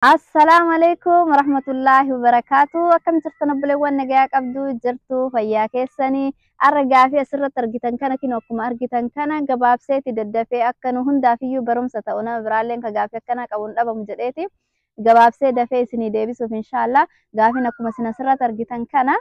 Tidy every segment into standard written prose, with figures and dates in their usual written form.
Assalamualaikum warahmatullahi wabarakatuh. Akkam jirtan obboleewwan nagaa qabdu jirtu fayyaa keessanii argaa fi asirratti argitan kana kin akkuma argitan kana gabaabseeti daddafee akka nu hundaafiyyuu barumsa ta'u nama biraalleen ka gaafii akkana qabuun dhabamu jedheeti gabaabsee dafee isinii deebisuuf inshallah gaafiin akkuma isin asirratti argitan kana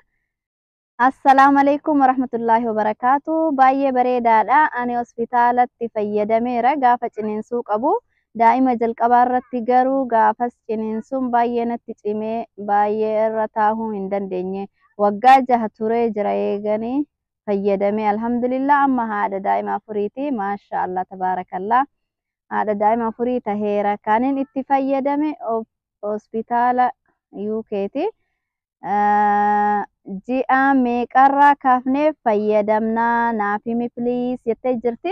Assalamualaikum warahmatullahi wabarakatuh. Baay'ee bareedaadha. Ani hospitaalatti fayyadameera gaafa ciniinsuu qabu. Daa'ima jalqabaa irratti garuu gaafas ciniinsuun baay'ee natti cimee baay'ee irra taa'uu hin dandeenye. Waggaa 6 turee jira eeganii fayyadamee alhamdulillah amma haadha daa'ima afuriiti maashaallah tabaarakallah. Haadha daa'ima afurii taheera kanin itti fayyadame hospitaala UK'ti. Ji'a meeqarraa kaafnee fayyadamnaa naaf himi please jettee jirti.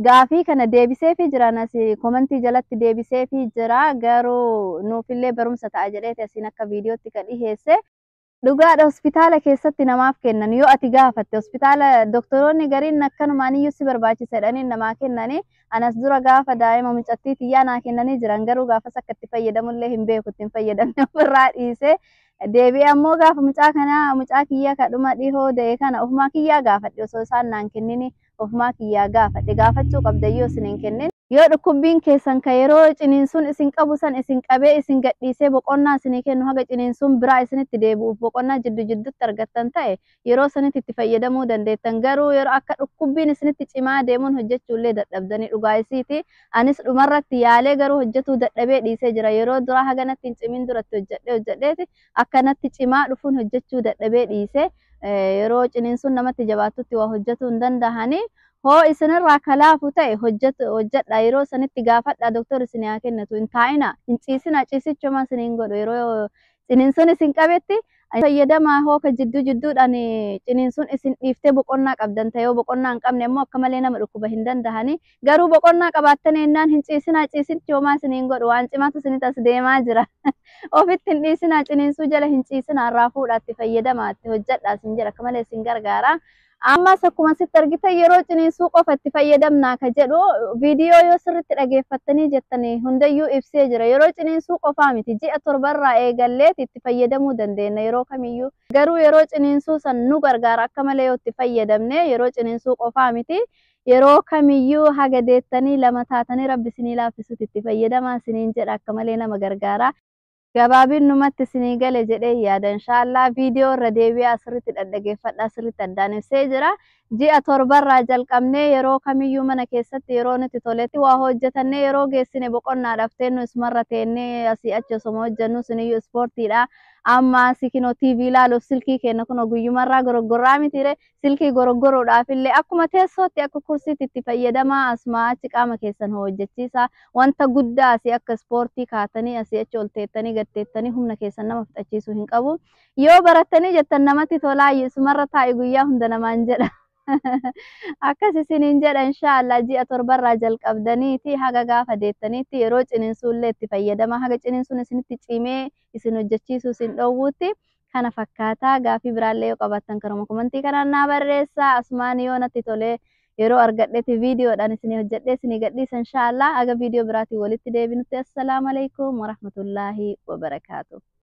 Gaafii kana deebisee fi jiraan asii komentii jalatti deebisee fi jira garuu nuufillee barumsa ta'a jedheeti asiin akka viidiyootti kan dhiheesse. Dhugaadha hospitaala keessatti namaaf kennan yoo ati gaafatte hospitaala doktoroonni gariin akkanumaaniyyuu si barbaachisedhanii namaa kennanii anas dura gaafa daa'ima mucattii xiyyaa naa kennanii jiran garuu gaafas akka itti fayyadamullee hin beeku ittiin fayyadamne ofirraa dhiisee deebi'ee ammoo gaafa mucaa kiyyaa kadhuma dhihoo da'e kana ofumaa kiyyaa gaafadhe osoo isaan naan kennini ofumaa kiyyaa gaafadhe gaafachuu qabdayyoo isin hin kennin yoo dhukkubbiin keessan ka yeroo ciniinsuun isin qabu san isin qabee isin gadhiisee boqonnaa isinii kennu haga ciniinsuun biraa isinitti deebi'uuf boqonnaa jidduutti argattan ta'e yeroo sanitti itti fayyadamuu dandeettan garuu yeroo akka dhukkubbiin isinitti cimaa deemuun hojjechuullee dadhabdanii dhugaa isiiti anis dhumarratti yaalee garuu hojjetuu dadhabee dhiisee jira yeroo duraa haganatti hin cimin duratti hojjedheeti akkanatti cimaa dhufuun hojjechuu dadhabee dhiisee yeroo ciniinsuun namatti jabaatutti waa hojjetuu hin dandahanii hoo isinirraa kalaafu ta'e hojjedha yeroo sanitti gaafadha doktor isin haa kennatu hin taa'ina hin ciisina ciisichuma isiniin godhu yeroo ciniinsuun isin qabetti fayyadamaa hoo ka jidduudhaan ciniinsuun isin dhiiftee boqonnaa qabdan ta'e yoo boqonnaa hin qabne immoo akka malee nama dhukkuba hin dandahanii garuu boqonnaa qabaattan ennaan hin ciisina ciisichuma isiniin godhu waan cimaatu isinitti as deemaa jira ofitti hin dhiisina ciniinsuu jala hin ciisina irraa fuudhaatti fayyadamaatti hojjedha isin jedha akka malee isin gargaara. Ammas akkuma sitti argitan yeroo ciniinsuu qofa itti fayyadamnaa ka jedhu viidiyoo yoo sirriitti dhageeffattanii jettanii hundayyuu ibsee jira yeroo ciniinsuu qofaa miti ji'a 7 irraa eegallee itti fayyadamuu dandeenya yeroo kamiyyuu garuu yeroo ciniinsuu san nu gargaara akka malee yoo itti fayyadamne yeroo ciniinsuu qofaa miti yeroo kamiyyuu haga deettanii lama taatanii rabbi isinii laaffisutti itti fayyadamaa isiniin jedha akka malee nama gargaara. Gabaabin numatti isinii gale jedhee yaada inshallah viidiyoo irra deebi'aa asirratti dhaggeeffadhaa asirratti addaan ibsee jira. Ji'a 7 irraa jalqabnee yeroo kamiyyuu mana keessatti yeroo nuti toletti waa hojjetannee yeroo geessine boqonnaadhaaf teennu isumarra teennee asii achi osoma hojjennu suniyyuu ispoortiidha. Amma sikinoo TV ilaaluuf silkii kenna kun guyyumarraa goroggorraa mitire silkii goroggoroodhaaf illee akkuma teessootti akka kursiitti itti fayyadamaa asuma achi qaama keessan hojjechiisa wanta guddaa asii akka ispoortii kaatanii asii achi ol teettanii gatteettanii humna keessan nama fixachiisuu hin qabu yoo barattanii jettan namatti tolaa isumarra taa'e guyyaa hunda namaan jedha. Akkas isiniin jedha inshallah ji'a 7 irraa jalqabdaniiti haga gaafa deettaniitti yeroo ciniinsuullee itti fayyadama haga ciniinsuun isinitti cimee isin hojjechiisuu isin dhowwutti kana fakkaataa gaafii biraallee yoo qabaattan karuma komentii kanaan naa barreessaa asumaan yoo natti tolee yeroo argadhetti viidiyoodhaan isinii hojjedhee isinii gadhiisa inshallah haga viidiyoo biraatiin walitti deebinutti assalamu alaikum warahmatullahi wabarakatuh.